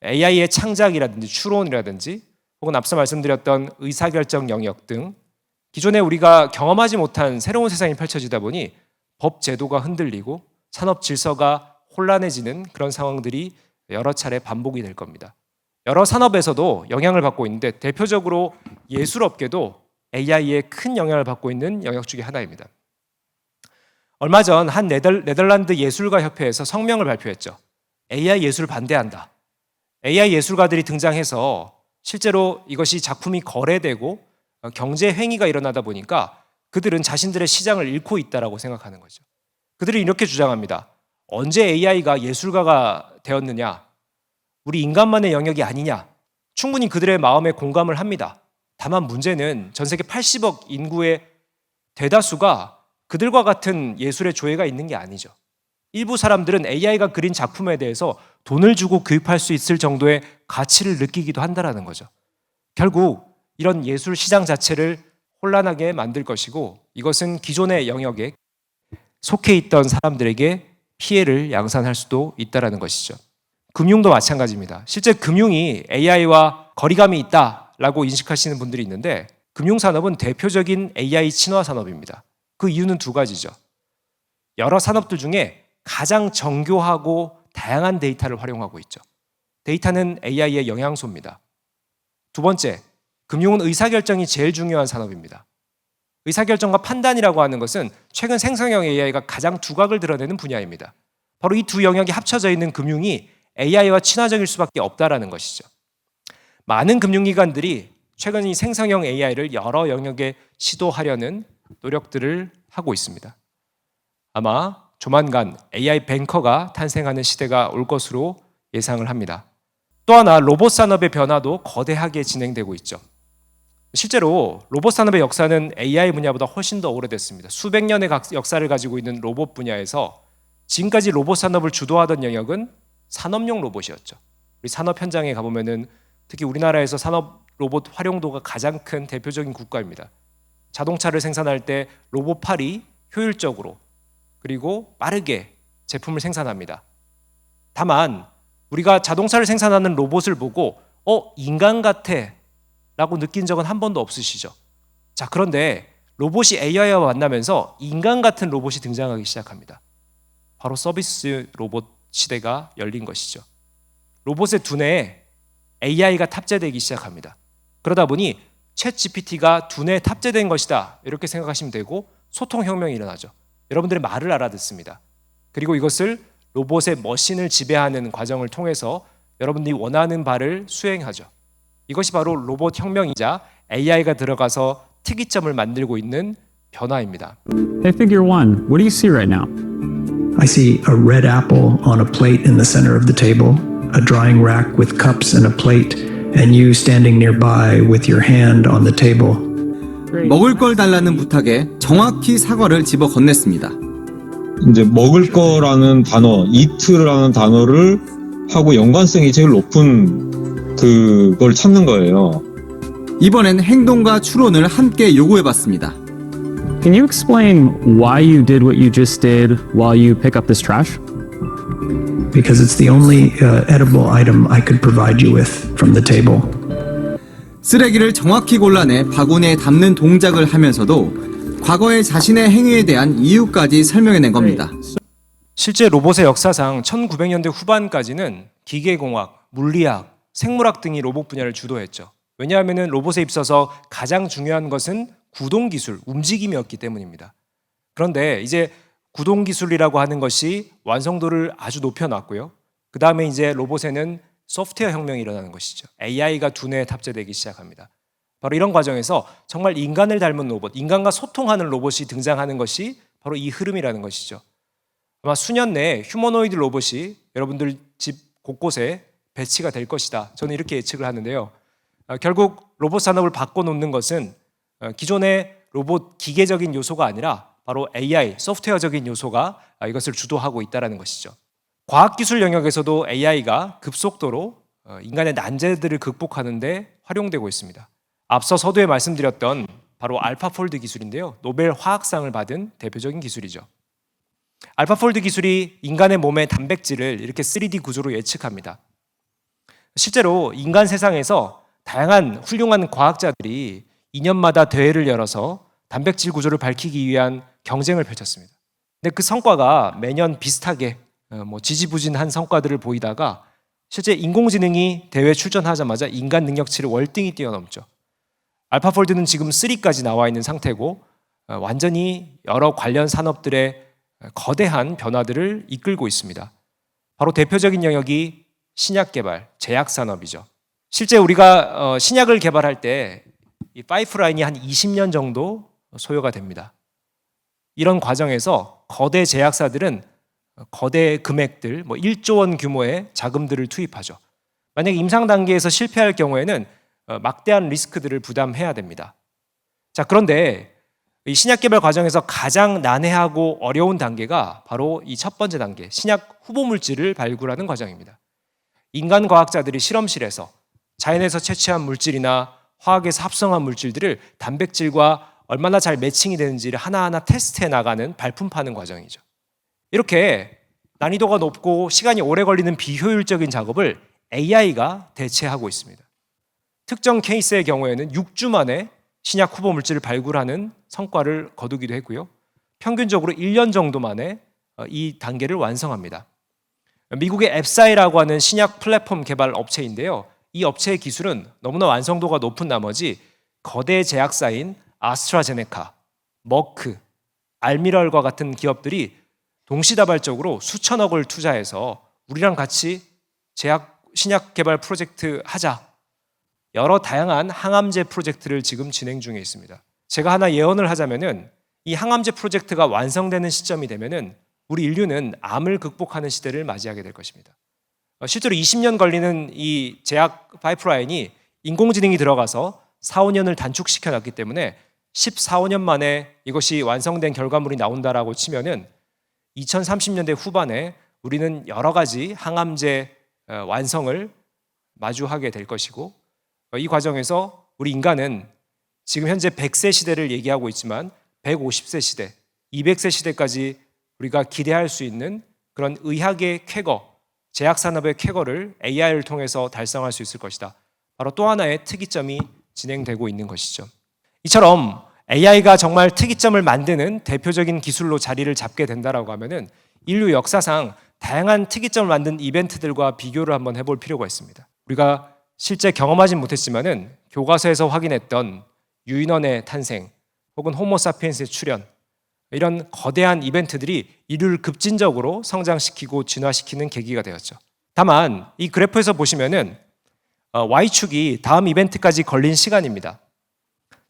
AI의 창작이라든지 추론이라든지 혹은 앞서 말씀드렸던 의사결정 영역 등 기존에 우리가 경험하지 못한 새로운 세상이 펼쳐지다 보니 법 제도가 흔들리고 산업 질서가 혼란해지는 그런 상황들이 여러 차례 반복이 될 겁니다. 여러 산업에서도 영향을 받고 있는데 대표적으로 예술업계도 AI에 큰 영향을 받고 있는 영역 중에 하나입니다. 얼마 전 한 네덜란드 예술가 협회에서 성명을 발표했죠. AI 예술 반대한다. AI 예술가들이 등장해서 실제로 이것이 작품이 거래되고 경제 행위가 일어나다 보니까 그들은 자신들의 시장을 잃고 있다라고 생각하는 거죠. 그들이 이렇게 주장합니다. 언제 AI가 예술가가 되었느냐? 우리 인간만의 영역이 아니냐? 충분히 그들의 마음에 공감을 합니다. 다만 문제는 전 세계 80억 인구의 대다수가 그들과 같은 예술의 조예가 있는 게 아니죠. 일부 사람들은 AI가 그린 작품에 대해서 돈을 주고 구입할 수 있을 정도의 가치를 느끼기도 한다는 거죠. 결국 이런 예술 시장 자체를 혼란하게 만들 것이고 이것은 기존의 영역에 속해 있던 사람들에게 피해를 양산할 수도 있다는 것이죠. 금융도 마찬가지입니다. 실제 금융이 AI와 거리감이 있다라고 인식하시는 분들이 있는데 금융산업은 대표적인 AI 친화 산업입니다. 그 이유는 두 가지죠. 여러 산업들 중에 가장 정교하고 다양한 데이터를 활용하고 있죠. 데이터는 AI의 영양소입니다. 두 번째, 금융은 의사결정이 제일 중요한 산업입니다. 의사결정과 판단이라고 하는 것은 최근 생성형 AI가 가장 두각을 드러내는 분야입니다. 바로 이 두 영역이 합쳐져 있는 금융이 AI와 친화적일 수밖에 없다라는 것이죠. 많은 금융기관들이 최근 이 생성형 AI를 여러 영역에 시도하려는 노력들을 하고 있습니다. 아마 조만간 AI 뱅커가 탄생하는 시대가 올 것으로 예상을 합니다. 또 하나 로봇 산업의 변화도 거대하게 진행되고 있죠. 실제로 로봇 산업의 역사는 AI 분야보다 훨씬 더 오래됐습니다. 수백 년의 역사를 가지고 있는 로봇 분야에서 지금까지 로봇 산업을 주도하던 영역은 산업용 로봇이었죠. 우리 산업 현장에 가보면은 특히 우리나라에서 산업 로봇 활용도가 가장 큰 대표적인 국가입니다. 자동차를 생산할 때 로봇팔이 효율적으로 그리고 빠르게 제품을 생산합니다. 다만 우리가 자동차를 생산하는 로봇을 보고 인간 같아 라고 느낀 적은 한 번도 없으시죠? 자, 그런데 로봇이 AI와 만나면서 인간 같은 로봇이 등장하기 시작합니다. 바로 서비스 로봇 시대가 열린 것이죠. 로봇의 두뇌에 AI가 탑재되기 시작합니다. 그러다 보니 챗 GPT가 두뇌에 탑재된 것이다 이렇게 생각하시면 되고 소통혁명이 일어나죠. 여러분들의 말을 알아듣습니다. 그리고 이것을 로봇의 머신을 지배하는 과정을 통해서 여러분들이 원하는 바를 수행하죠. 이것이 바로 로봇 혁명이자 AI가 들어가서 특이점을 만들고 있는 변화입니다. Hey, figure one, what do you see right now? I see a red apple on a plate in the center of the table, a drying rack with cups and a plate, and you standing nearby with your hand on the table. 먹을 걸 달라는 부탁에 정확히 사과를 집어 건넸습니다. 이제 먹을 거라는 단어, eat라는 단어를 하고 연관성이 제일 높은 그걸 찾는 거예요. 이번엔 행동과 추론을 함께 요구해봤습니다. Can you explain why you did what you just did while you pick up this trash? Because it's the only edible item I could provide you with from the table. 쓰레기를 정확히 골라내 바구니에 담는 동작을 하면서도 과거의 자신의 행위에 대한 이유까지 설명해낸 겁니다. 실제 로봇의 역사상 1900년대 후반까지는 기계공학, 물리학, 생물학 등이 로봇 분야를 주도했죠. 왜냐하면 로봇에 있어서 가장 중요한 것은 구동기술, 움직임이었기 때문입니다. 그런데 이제 구동기술이라고 하는 것이 완성도를 아주 높여놨고요. 그 다음에 이제 로봇에는 소프트웨어 혁명이 일어나는 것이죠. AI가 두뇌에 탑재되기 시작합니다. 바로 이런 과정에서 정말 인간을 닮은 로봇, 인간과 소통하는 로봇이 등장하는 것이 바로 이 흐름이라는 것이죠. 아마 수년 내에 휴머노이드 로봇이 여러분들 집 곳곳에 배치가 될 것이다. 저는 이렇게 예측을 하는데요. 결국 로봇 산업을 바꿔놓는 것은 기존의 로봇 기계적인 요소가 아니라 바로 AI, 소프트웨어적인 요소가 이것을 주도하고 있다는 것이죠. 과학기술 영역에서도 AI가 급속도로 인간의 난제들을 극복하는 데 활용되고 있습니다. 앞서 서두에 말씀드렸던 바로 알파폴드 기술인데요. 노벨 화학상을 받은 대표적인 기술이죠. 알파폴드 기술이 인간의 몸의 단백질을 이렇게 3D 구조로 예측합니다. 실제로 인간 세상에서 다양한 훌륭한 과학자들이 2년마다 대회를 열어서 단백질 구조를 밝히기 위한 경쟁을 펼쳤습니다. 근데 그 성과가 매년 비슷하게 지지부진한 성과들을 보이다가 실제 인공지능이 대회 출전하자마자 인간 능력치를 월등히 뛰어넘죠. 알파폴드는 지금 3까지 나와 있는 상태고 완전히 여러 관련 산업들의 거대한 변화들을 이끌고 있습니다. 바로 대표적인 영역이 신약 개발, 제약 산업이죠. 실제 우리가 신약을 개발할 때 이 파이프라인이 한 20년 정도 소요가 됩니다. 이런 과정에서 거대 제약사들은 거대 금액들, 1조 원 규모의 자금들을 투입하죠. 만약 임상 단계에서 실패할 경우에는 막대한 리스크들을 부담해야 됩니다. 자, 그런데 이 신약 개발 과정에서 가장 난해하고 어려운 단계가 바로 이 첫 번째 단계, 신약 후보 물질을 발굴하는 과정입니다. 인간 과학자들이 실험실에서 자연에서 채취한 물질이나 화학에서 합성한 물질들을 단백질과 얼마나 잘 매칭이 되는지를 하나하나 테스트해 나가는 발품 파는 과정이죠. 이렇게 난이도가 높고 시간이 오래 걸리는 비효율적인 작업을 AI가 대체하고 있습니다. 특정 케이스의 경우에는 6주 만에 신약 후보 물질을 발굴하는 성과를 거두기도 했고요. 평균적으로 1년 정도 만에 이 단계를 완성합니다. 미국의 앱사이라고 하는 신약 플랫폼 개발 업체인데요. 이 업체의 기술은 너무나 완성도가 높은 나머지 거대 제약사인 아스트라제네카, 머크, 알미럴과 같은 기업들이 동시다발적으로 수천억을 투자해서 우리랑 같이 신약 개발 프로젝트 하자. 여러 다양한 항암제 프로젝트를 지금 진행 중에 있습니다. 제가 하나 예언을 하자면은 이 항암제 프로젝트가 완성되는 시점이 되면은 우리 인류는 암을 극복하는 시대를 맞이하게 될 것입니다. 실제로 20년 걸리는 이 제약 파이프라인이 인공지능이 들어가서 4, 5년을 단축시켜 놨기 때문에 14, 5년 만에 이것이 완성된 결과물이 나온다라고 치면은 2030년대 후반에 우리는 여러 가지 항암제 완성을 마주하게 될 것이고 이 과정에서 우리 인간은 지금 현재 100세 시대를 얘기하고 있지만 150세 시대, 200세 시대까지 우리가 기대할 수 있는 그런 의학의 쾌거, 제약산업의 쾌거를 AI를 통해서 달성할 수 있을 것이다. 바로 또 하나의 특이점이 진행되고 있는 것이죠. 이처럼 AI가 정말 특이점을 만드는 대표적인 기술로 자리를 잡게 된다라고 하면은 인류 역사상 다양한 특이점을 만든 이벤트들과 비교를 한번 해볼 필요가 있습니다. 우리가 실제 경험하진 못했지만은 교과서에서 확인했던 유인원의 탄생 혹은 호모사피엔스의 출현, 이런 거대한 이벤트들이 인류를 급진적으로 성장시키고 진화시키는 계기가 되었죠. 다만 이 그래프에서 보시면은 Y축이 다음 이벤트까지 걸린 시간입니다.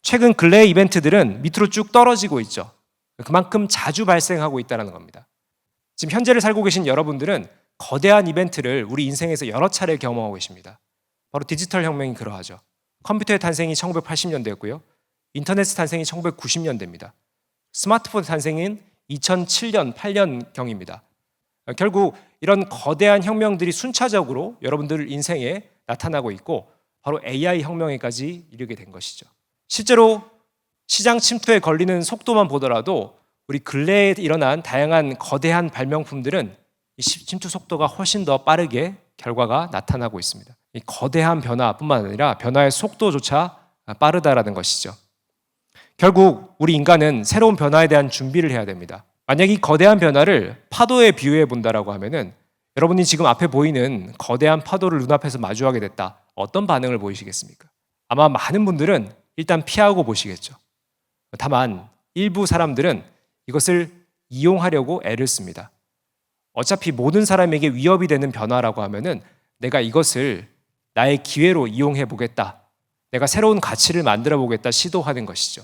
최근 근래의 이벤트들은 밑으로 쭉 떨어지고 있죠. 그만큼 자주 발생하고 있다는 겁니다. 지금 현재를 살고 계신 여러분들은 거대한 이벤트를 우리 인생에서 여러 차례 경험하고 계십니다. 바로 디지털 혁명이 그러하죠. 컴퓨터의 탄생이 1980년대였고요. 인터넷 탄생이 1990년대입니다. 스마트폰 탄생은 2007년, 8년경입니다. 결국 이런 거대한 혁명들이 순차적으로 여러분들 인생에 나타나고 있고 바로 AI 혁명에까지 이르게 된 것이죠. 실제로 시장 침투에 걸리는 속도만 보더라도 우리 근래에 일어난 다양한 거대한 발명품들은 이 침투 속도가 훨씬 더 빠르게 결과가 나타나고 있습니다. 이 거대한 변화뿐만 아니라 변화의 속도조차 빠르다라는 것이죠. 결국 우리 인간은 새로운 변화에 대한 준비를 해야 됩니다. 만약 이 거대한 변화를 파도에 비유해 본다라고 하면은 여러분이 지금 앞에 보이는 거대한 파도를 눈앞에서 마주하게 됐다. 어떤 반응을 보이시겠습니까? 아마 많은 분들은 일단 피하고 보시겠죠. 다만 일부 사람들은 이것을 이용하려고 애를 씁니다. 어차피 모든 사람에게 위협이 되는 변화라고 하면은 내가 이것을 나의 기회로 이용해 보겠다. 내가 새로운 가치를 만들어 보겠다 시도하는 것이죠.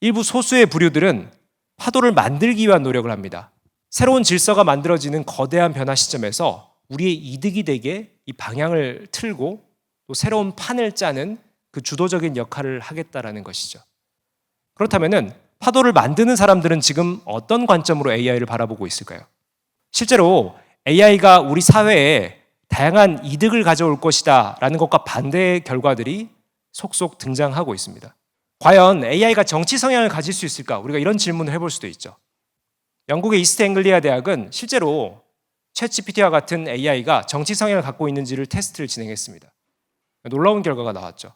일부 소수의 부류들은 파도를 만들기 위한 노력을 합니다. 새로운 질서가 만들어지는 거대한 변화 시점에서 우리의 이득이 되게 이 방향을 틀고 또 새로운 판을 짜는 그 주도적인 역할을 하겠다라는 것이죠. 그렇다면은 파도를 만드는 사람들은 지금 어떤 관점으로 AI를 바라보고 있을까요? 실제로 AI가 우리 사회에 다양한 이득을 가져올 것이다 라는 것과 반대의 결과들이 속속 등장하고 있습니다. 과연 AI가 정치 성향을 가질 수 있을까? 우리가 이런 질문을 해볼 수도 있죠. 영국의 이스트 앵글리아 대학은 실제로 챗GPT와 같은 AI가 정치 성향을 갖고 있는지를 테스트를 진행했습니다. 놀라운 결과가 나왔죠.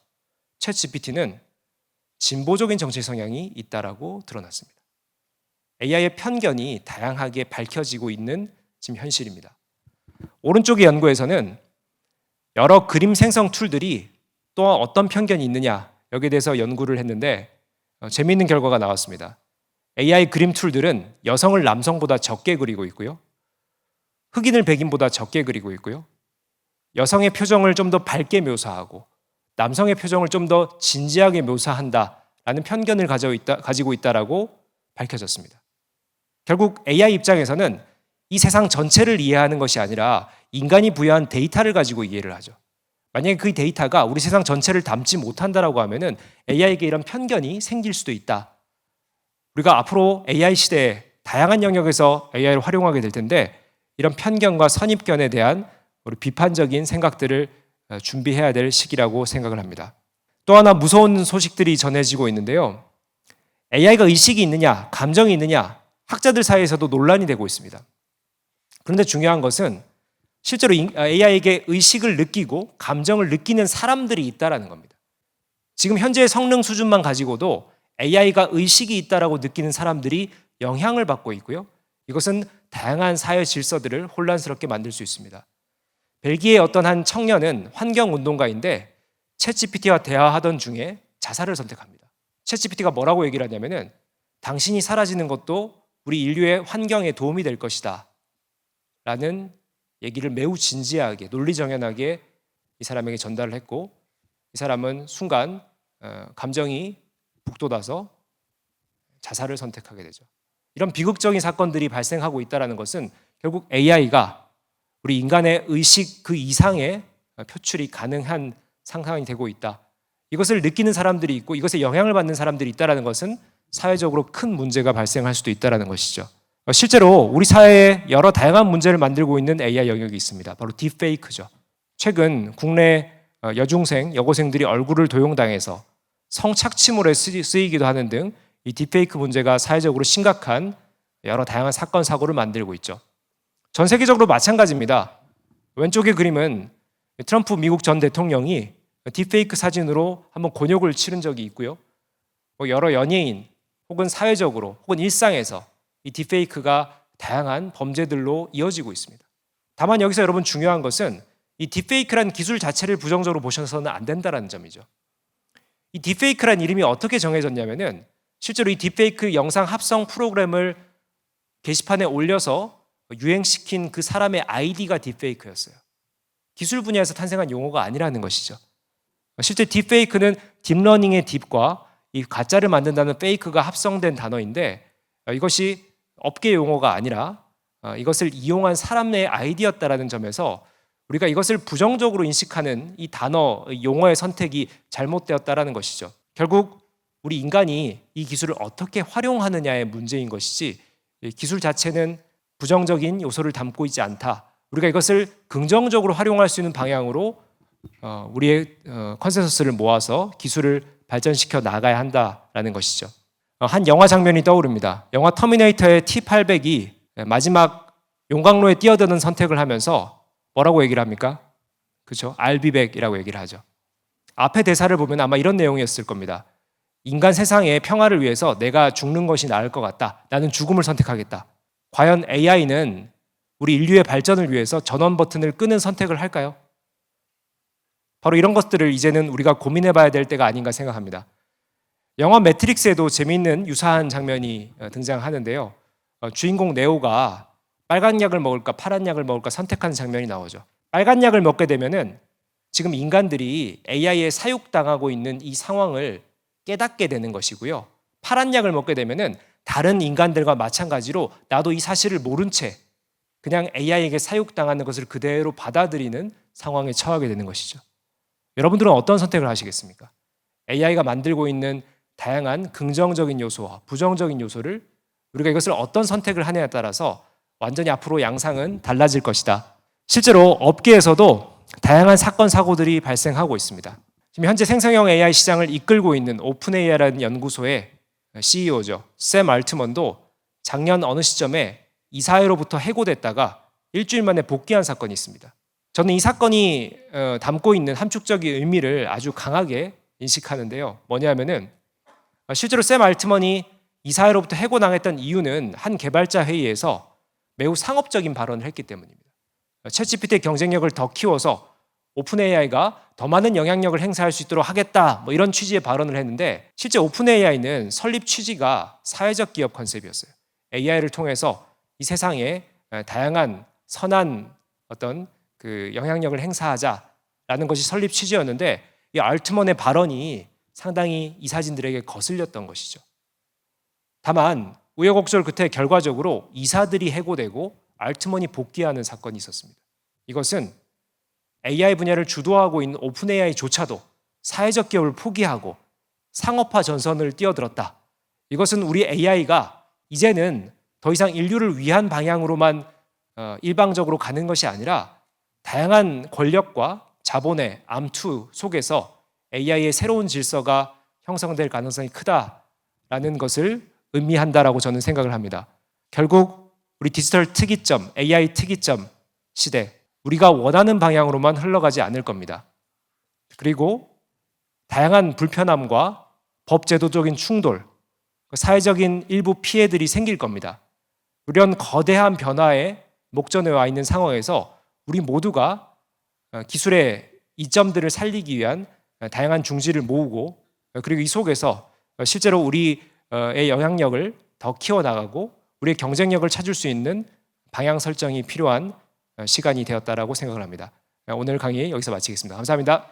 챗GPT는 진보적인 정치 성향이 있다라고 드러났습니다. AI의 편견이 다양하게 밝혀지고 있는 지금 현실입니다. 오른쪽의 연구에서는 여러 그림 생성 툴들이 또 어떤 편견이 있느냐 여기에 대해서 연구를 했는데 재미있는 결과가 나왔습니다. AI 그림 툴들은 여성을 남성보다 적게 그리고 있고요. 흑인을 백인보다 적게 그리고 있고요. 여성의 표정을 좀 더 밝게 묘사하고 남성의 표정을 좀 더 진지하게 묘사한다라는 편견을 가지고 있다라고 밝혀졌습니다. 결국 AI 입장에서는 이 세상 전체를 이해하는 것이 아니라 인간이 부여한 데이터를 가지고 이해를 하죠. 만약에 그 데이터가 우리 세상 전체를 담지 못한다라고 하면은 AI에게 이런 편견이 생길 수도 있다. 우리가 앞으로 AI 시대에 다양한 영역에서 AI를 활용하게 될 텐데 이런 편견과 선입견에 대한 우리 비판적인 생각들을 준비해야 될 시기라고 생각을 합니다. 또 하나 무서운 소식들이 전해지고 있는데요. AI가 의식이 있느냐, 감정이 있느냐, 학자들 사이에서도 논란이 되고 있습니다. 그런데 중요한 것은 실제로 AI에게 의식을 느끼고 감정을 느끼는 사람들이 있다는 겁니다. 지금 현재의 성능 수준만 가지고도 AI가 의식이 있다라고 느끼는 사람들이 영향을 받고 있고요. 이것은 다양한 사회 질서들을 혼란스럽게 만들 수 있습니다. 벨기에의 어떤 한 청년은 환경운동가인데 챗GPT와 대화하던 중에 자살을 선택합니다. 챗GPT가 뭐라고 얘기를 하냐면은 당신이 사라지는 것도 우리 인류의 환경에 도움이 될 것이다 라는 얘기를 매우 진지하게 논리정연하게 이 사람에게 전달을 했고 이 사람은 순간 감정이 북돋아서 자살을 선택하게 되죠. 이런 비극적인 사건들이 발생하고 있다는 것은 결국 AI가 우리 인간의 의식 그 이상의 표출이 가능한 상황이 되고 있다. 이것을 느끼는 사람들이 있고 이것에 영향을 받는 사람들이 있다는 것은 사회적으로 큰 문제가 발생할 수도 있다는 것이죠. 실제로 우리 사회에 여러 다양한 문제를 만들고 있는 AI 영역이 있습니다. 바로 딥페이크죠. 최근 국내 여중생, 여고생들이 얼굴을 도용당해서 성착취물에 쓰이기도 하는 등 이 딥페이크 문제가 사회적으로 심각한 여러 다양한 사건, 사고를 만들고 있죠. 전 세계적으로 마찬가지입니다. 왼쪽의 그림은 트럼프 미국 전 대통령이 딥페이크 사진으로 한번 곤욕을 치른 적이 있고요. 여러 연예인 혹은 사회적으로 혹은 일상에서 이 딥페이크가 다양한 범죄들로 이어지고 있습니다. 다만 여기서 여러분 중요한 것은 이 딥페이크란 기술 자체를 부정적으로 보셔서는 안 된다는 점이죠. 이 딥페이크란 이름이 어떻게 정해졌냐면은 실제로 이 딥페이크 영상 합성 프로그램을 게시판에 올려서 유행시킨 그 사람의 아이디가 딥페이크였어요. 기술 분야에서 탄생한 용어가 아니라는 것이죠. 실제 딥페이크는 딥러닝의 딥과 이 가짜를 만든다는 페이크가 합성된 단어인데 이것이 업계 용어가 아니라 이것을 이용한 사람의 아이디였다라는 점에서 우리가 이것을 부정적으로 인식하는 이 단어, 용어의 선택이 잘못되었다라는 것이죠. 결국 우리 인간이 이 기술을 어떻게 활용하느냐의 문제인 것이지 기술 자체는 부정적인 요소를 담고 있지 않다. 우리가 이것을 긍정적으로 활용할 수 있는 방향으로 우리의 컨센서스를 모아서 기술을 발전시켜 나가야 한다라는 것이죠. 한 영화 장면이 떠오릅니다. 영화 터미네이터의 T-800이 마지막 용광로에 뛰어드는 선택을 하면서 뭐라고 얘기를 합니까? 그렇죠? I'll be back이라고 얘기를 하죠. 앞에 대사를 보면 아마 이런 내용이었을 겁니다. 인간 세상의 평화를 위해서 내가 죽는 것이 나을 것 같다. 나는 죽음을 선택하겠다. 과연 AI는 우리 인류의 발전을 위해서 전원 버튼을 끄는 선택을 할까요? 바로 이런 것들을 이제는 우리가 고민해 봐야 될 때가 아닌가 생각합니다. 영화 매트릭스에도 재미있는 유사한 장면이 등장하는데요. 주인공 네오가 빨간 약을 먹을까 파란 약을 먹을까 선택하는 장면이 나오죠. 빨간 약을 먹게 되면은 지금 인간들이 AI에 사육당하고 있는 이 상황을 깨닫게 되는 것이고요. 파란 약을 먹게 되면은 다른 인간들과 마찬가지로 나도 이 사실을 모른 채 그냥 AI에게 사육당하는 것을 그대로 받아들이는 상황에 처하게 되는 것이죠. 여러분들은 어떤 선택을 하시겠습니까? AI가 만들고 있는 다양한 긍정적인 요소와 부정적인 요소를 우리가 이것을 어떤 선택을 하느냐에 따라서 완전히 앞으로 양상은 달라질 것이다. 실제로 업계에서도 다양한 사건, 사고들이 발생하고 있습니다. 지금 현재 생성형 AI 시장을 이끌고 있는 오픈 AI라는 연구소의 CEO죠. 샘 알트먼도 작년 어느 시점에 이사회로부터 해고됐다가 일주일 만에 복귀한 사건이 있습니다. 저는 이 사건이 담고 있는 함축적인 의미를 아주 강하게 인식하는데요. 뭐냐면은 실제로 샘 알트먼이 이사회로부터 해고당했던 이유는 한 개발자 회의에서 매우 상업적인 발언을 했기 때문입니다. 챗GPT의 경쟁력을 더 키워서 오픈 AI가 더 많은 영향력을 행사할 수 있도록 하겠다, 뭐 이런 취지의 발언을 했는데 실제 오픈 AI는 설립 취지가 사회적 기업 컨셉이었어요. AI를 통해서 이 세상에 다양한 선한 어떤 그 영향력을 행사하자라는 것이 설립 취지였는데 이 알트먼의 발언이 상당히 이사진들에게 거슬렸던 것이죠. 다만 우여곡절 끝에 결과적으로 이사들이 해고되고 알트먼이 복귀하는 사건이 있었습니다. 이것은 AI 분야를 주도하고 있는 오픈 AI조차도 사회적 기업을 포기하고 상업화 전선을 뛰어들었다. 이것은 우리 AI가 이제는 더 이상 인류를 위한 방향으로만 일방적으로 가는 것이 아니라 다양한 권력과 자본의 암투 속에서 AI의 새로운 질서가 형성될 가능성이 크다라는 것을 의미한다라고 저는 생각을 합니다. 결국 우리 디지털 특이점, AI 특이점 시대, 우리가 원하는 방향으로만 흘러가지 않을 겁니다. 그리고 다양한 불편함과 법제도적인 충돌, 사회적인 일부 피해들이 생길 겁니다. 이런 거대한 변화에 목전에 와 있는 상황에서 우리 모두가 기술의 이점들을 살리기 위한 다양한 중지를 모으고 그리고 이 속에서 실제로 우리의 영향력을 더 키워나가고 우리의 경쟁력을 찾을 수 있는 방향 설정이 필요한 시간이 되었다라고 생각을 합니다. 오늘 강의 여기서 마치겠습니다. 감사합니다.